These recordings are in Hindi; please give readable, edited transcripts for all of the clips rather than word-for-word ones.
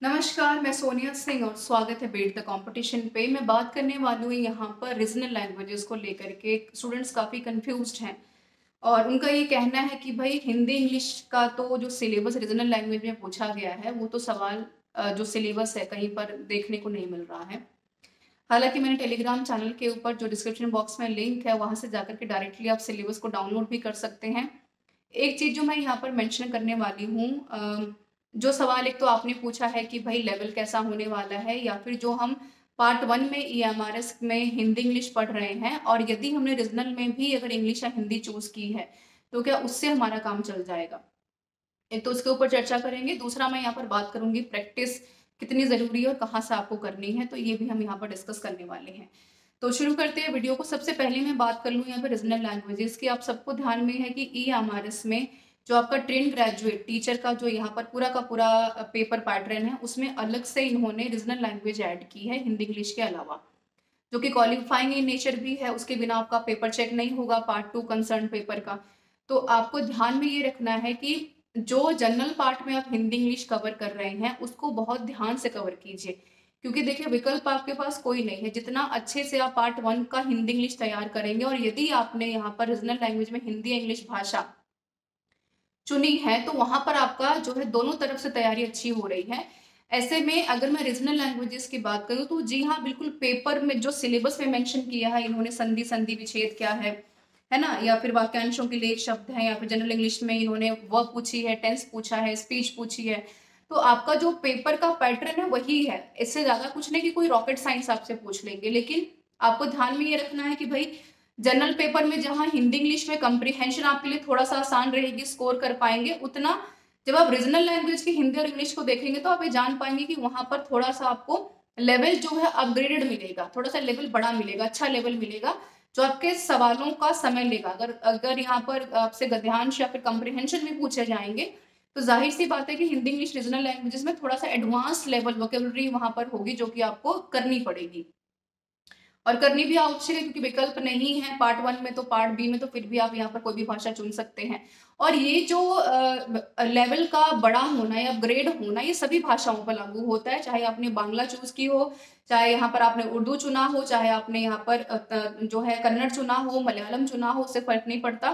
नमस्कार, मैं सोनिया सिंह और स्वागत है बीट द कंपटीशन पे। मैं बात करने वाली हूँ यहाँ पर रीजनल लैंग्वेजेस को लेकर के। स्टूडेंट्स काफ़ी कंफ्यूज्ड हैं और उनका ये कहना है कि भाई हिंदी इंग्लिश का तो जो सिलेबस रीजनल लैंग्वेज में पूछा गया है वो तो सवाल जो सिलेबस है कहीं पर देखने को नहीं मिल रहा है। हालांकि मैंने टेलीग्राम चैनल के ऊपर जो डिस्क्रिप्शन बॉक्स में लिंक है वहाँ से जाकर के डायरेक्टली आप सिलेबस को डाउनलोड भी कर सकते हैं। एक चीज़ जो मैं यहाँ पर मेंशन करने वाली हूँ, जो सवाल एक तो आपने पूछा है कि भाई लेवल कैसा होने वाला है, या फिर जो हम पार्ट 1 में ईएमआरएस में हिंदी इंग्लिश पढ़ रहे हैं और यदि हमने रीजनल में भी अगर इंग्लिश या हिंदी चूज की है तो क्या उससे हमारा काम चल जाएगा। एक तो उसके ऊपर चर्चा करेंगे, दूसरा मैं यहाँ पर बात करूंगी प्रैक्टिस कितनी जरूरी है और कहाँ से आपको करनी है, तो ये भी हम यहाँ पर डिस्कस करने वाले हैं। तो शुरू करते हैं वीडियो को। सबसे पहले मैं बात कर लूँ यहाँ पर रीजनल लैंग्वेजेस की। आप सबको ध्यान में है कि ईएमआरएस में जो आपका ट्रेन ग्रेजुएट टीचर का जो यहाँ पर पूरा का पूरा पेपर पैटर्न है उसमें अलग से इन्होंने रीजनल लैंग्वेज ऐड की है हिंदी इंग्लिश के अलावा, जो कि क्वालिफाइंग इन नेचर भी है। उसके बिना आपका पेपर चेक नहीं होगा पार्ट 2 कंसर्न पेपर का। तो आपको ध्यान में ये रखना है कि जो जनरल पार्ट में आप हिंदी इंग्लिश कवर कर रहे हैं उसको बहुत ध्यान से कवर कीजिए, क्योंकि देखिए विकल्प आपके पास कोई नहीं है। जितना अच्छे से आप पार्ट 1 का हिंदी इंग्लिश तैयार करेंगे और यदि आपने यहाँ पर रीजनल लैंग्वेज में हिंदी इंग्लिश भाषा चुनी है तो वहां पर आपका जो है दोनों तरफ से तैयारी अच्छी हो रही है। ऐसे में अगर मैं रीजनल लैंग्वेजेस की बात करूं तो जी हाँ, बिल्कुल पेपर में जो सिलेबस में मेंशन किया है इन्होंने संधि संधि विच्छेद क्या है ना, या फिर वाक्यांशों के लिए एक शब्द है, या फिर जनरल इंग्लिश में इन्होंने वर्ब पूछी है, टेंस पूछा है, स्पीच पूछी है। तो आपका जो पेपर का पैटर्न है वही है, इससे ज्यादा कुछ नहीं कि कोई रॉकेट साइंस आपसे पूछ लेंगे। लेकिन आपको ध्यान में ये रखना है कि भाई जनरल पेपर में जहां हिंदी इंग्लिश में कंप्रीहेंशन आपके लिए थोड़ा सा आसान रहेगी, स्कोर कर पाएंगे, उतना जब आप रीजनल लैंग्वेज की हिंदी और इंग्लिश को देखेंगे तो आप ये जान पाएंगे कि वहां पर थोड़ा सा आपको लेवल जो है अपग्रेडेड मिलेगा, थोड़ा सा लेवल बड़ा मिलेगा, अच्छा लेवल मिलेगा, जो आपके सवालों का समय लेगा। अगर अगर यहाँ पर आपसे गद्यांश या फिर कंप्रीहेंशन भी पूछे जाएंगे तो जाहिर सी बात है कि हिंदी इंग्लिश रीजनल लैंग्वेजेस में थोड़ा सा एडवांस लेवल वोकेबलरी वहां पर होगी, जो कि आपको करनी पड़ेगी और करनी भी आवश्यक है, क्योंकि विकल्प नहीं है पार्ट 1 में तो पार्ट बी में तो फिर भी आप यहाँ पर कोई भी भाषा चुन सकते हैं। और ये जो लेवल का बड़ा होना या अपग्रेड होना ये सभी भाषाओं पर लागू होता है, चाहे आपने बांग्ला चूज की हो, चाहे यहाँ पर आपने उर्दू चुना हो, चाहे आपने यहाँ पर जो है कन्नड़ चुना हो, मलयालम चुना हो, उससे फर्क नहीं पड़ता।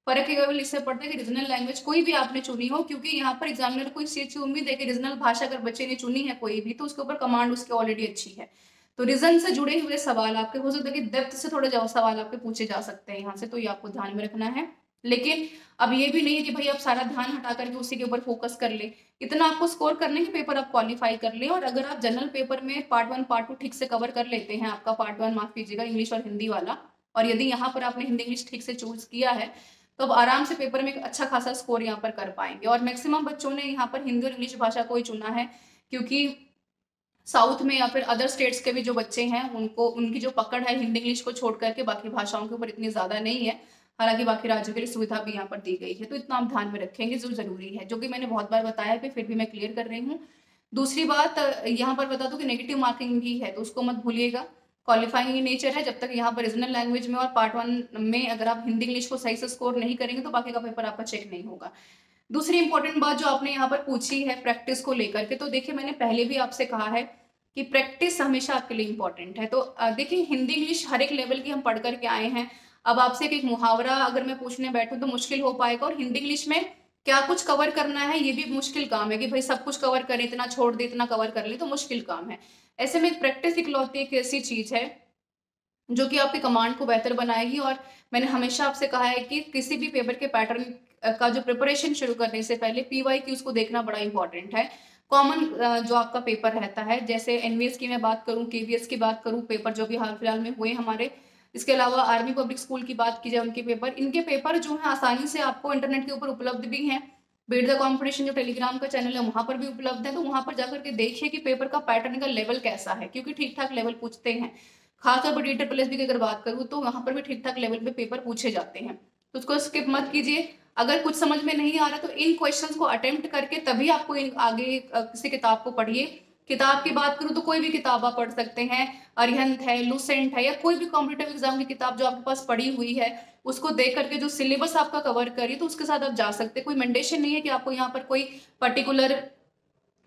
फर्क केवल इससे पड़ता है कि रीजनल लैंग्वेज कोई भी आपने चुनी हो, क्योंकि यहाँ पर एग्जामिनर को इस चीज की उम्मीद है कि रीजनल भाषा अगर बच्चे ने चुनी है कोई भी तो उसके ऊपर कमांड उसके ऑलरेडी अच्छी है। तो रीजन से जुड़े हुए सवाल आपके हो सकते हैं कि डेप्थ से थोड़े सवाल आपके पूछे जा सकते हैं यहाँ से, तो ये आपको ध्यान में रखना है। लेकिन अब ये भी नहीं है कि भाई आप सारा ध्यान हटा करके उसी के ऊपर फोकस कर ले। इतना आपको स्कोर करने के पेपर आप क्वालिफाई कर ले। और अगर आप जनरल पेपर में पार्ट 1 पार्ट 2 ठीक से कवर कर लेते हैं, आपका पार्ट 1 माफ कीजिएगा इंग्लिश और हिंदी वाला, और यदि यहाँ पर आपने हिंदी इंग्लिश ठीक से चूज किया है तो अब आराम से पेपर में एक अच्छा खासा स्कोर यहाँ पर कर पाएंगे। और मैक्सिमम बच्चों ने यहाँ पर हिंदी और इंग्लिश भाषा को ही चुना है, क्योंकि साउथ में या फिर अदर स्टेट्स के भी जो बच्चे हैं उनको उनकी जो पकड़ है हिंदी इंग्लिश को छोड़ करके बाकी भाषाओं के ऊपर इतनी ज्यादा नहीं है। हालांकि बाकी राज्यों के लिए सुविधा भी यहाँ पर दी गई है, तो इतना आप ध्यान में रखेंगे जो जरूरी है, जो कि मैंने बहुत बार बताया है, फिर भी मैं क्लियर कर रही हूँ। दूसरी बात यहाँ पर बता दूं कि नेगेटिव मार्किंग भी है, तो उसको मत भूलिएगा। क्वालिफाइंग नेचर है, जब तक यहाँ पर रीजनल लैंग्वेज में और पार्ट 1 में अगर आप हिंदी इंग्लिश को सही से स्कोर नहीं करेंगे तो बाकी का पेपर आपका चेक नहीं होगा। दूसरी इंपॉर्टेंट बात जो आपने यहाँ पर पूछी है प्रैक्टिस को लेकर के, तो देखिए मैंने पहले भी आपसे कहा है कि प्रैक्टिस हमेशा आपके लिए इंपॉर्टेंट है। तो देखिए हिंदी इंग्लिश हर एक लेवल की हम पढ़ करके आए हैं। अब आपसे एक मुहावरा अगर मैं पूछने बैठूं तो मुश्किल हो पाएगा, और हिंदी इंग्लिश में क्या कुछ कवर करना है ये भी मुश्किल काम है कि भाई सब कुछ कवर करें, इतना छोड़ दे इतना कवर कर ले, तो मुश्किल काम है। ऐसे में प्रैक्टिस इकलौती एक ऐसी चीज है जो कि आपकी कमांड को बेहतर बनाएगी। और मैंने हमेशा आपसे कहा है कि किसी भी पेपर के पैटर्न का जो प्रिपरेशन शुरू करने से पहले PYQs को देखना बड़ा इंपॉर्टेंट है। कॉमन जो आपका पेपर रहता है, जैसे एनवीएस की मैं बात करूं, KVS की बात करूं, पेपर जो भी हाल फिलहाल में हुए हमारे, इसके अलावा आर्मी पब्लिक स्कूल की बात की जाए उनके पेपर, इनके पेपर जो है आसानी से आपको इंटरनेट के ऊपर उपलब्ध भी हैं। बीट द कॉम्पिटिशन जो टेलीग्राम का चैनल है वहां पर भी उपलब्ध है, तो वहां पर जाकर के देखिए कि पेपर का पैटर्न का लेवल कैसा है, क्योंकि ठीक ठाक लेवल पूछते हैं। खासतौर पर डीटर प्लस बी की अगर बात करूँ तो वहां पर भी ठीक ठाक लेवल पे पेपर पूछे जाते हैं, तो उसको स्किप मत कीजिए। अगर कुछ समझ में नहीं आ रहा तो इन क्वेश्चंस को अटेम्प्ट करके तभी आपको आगे किसी किताब को पढ़िए। किताब की बात करूँ तो कोई भी किताब आप पढ़ सकते हैं, अरिहंत है, लुसेंट है, या कोई भी कॉम्पिटेटिव एग्जाम की किताब जो आपके पास पड़ी हुई है उसको देख करके जो सिलेबस आपका कवर करिए तो उसके साथ आप जा सकते हैं। कोई मैंडेशन नहीं है कि आपको यहाँ पर कोई पर्टिकुलर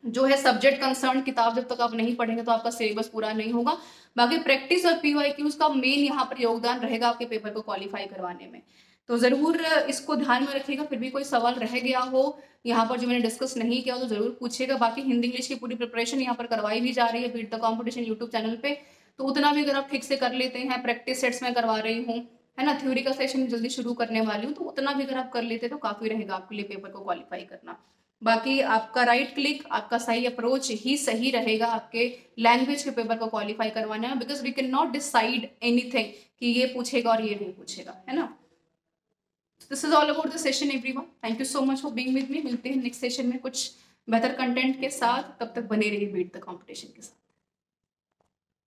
जो है सब्जेक्ट कंसर्न किताब जब तक आप नहीं पढ़ेंगे तो आपका सिलेबस पूरा नहीं होगा। बाकी प्रैक्टिस और पीवाईक्यूज का मेन यहाँ पर योगदान रहेगा आपके पेपर को क्वालिफाई करवाने में। तो ज़रूर इसको ध्यान में रखिएगा। फिर भी कोई सवाल रह गया हो यहाँ पर जो मैंने डिस्कस नहीं किया तो ज़रूर पूछिएगा। बाकी हिंदी इंग्लिश की पूरी प्रिपरेशन यहाँ पर करवाई भी जा रही है beat the competition YouTube channel पे। तो उतना भी अगर आप ठीक से कर लेते हैं, प्रैक्टिस सेट्स में करवा रही हूँ, है ना, थ्योरी का सेशन जल्दी शुरू करने वाली हूँ, तो उतना भी अगर आप कर लेते तो काफ़ी रहेगा आपके लिए पेपर को क्वालिफाई करना। बाकी आपका राइट क्लिक, आपका सही अप्रोच ही सही रहेगा आपके लैंग्वेज के पेपर को क्वालिफाई करवाने में, because we can not decide anything कि ये पूछेगा और ये नहीं पूछेगा, है ना। This is all about the session everyone. Thank you so much for being with me. मिलते हैं नेक्स्ट सेशन में कुछ बेहतर कंटेंट के साथ। तब तक बने रहिए बीट द कॉम्पिटिशन के साथ।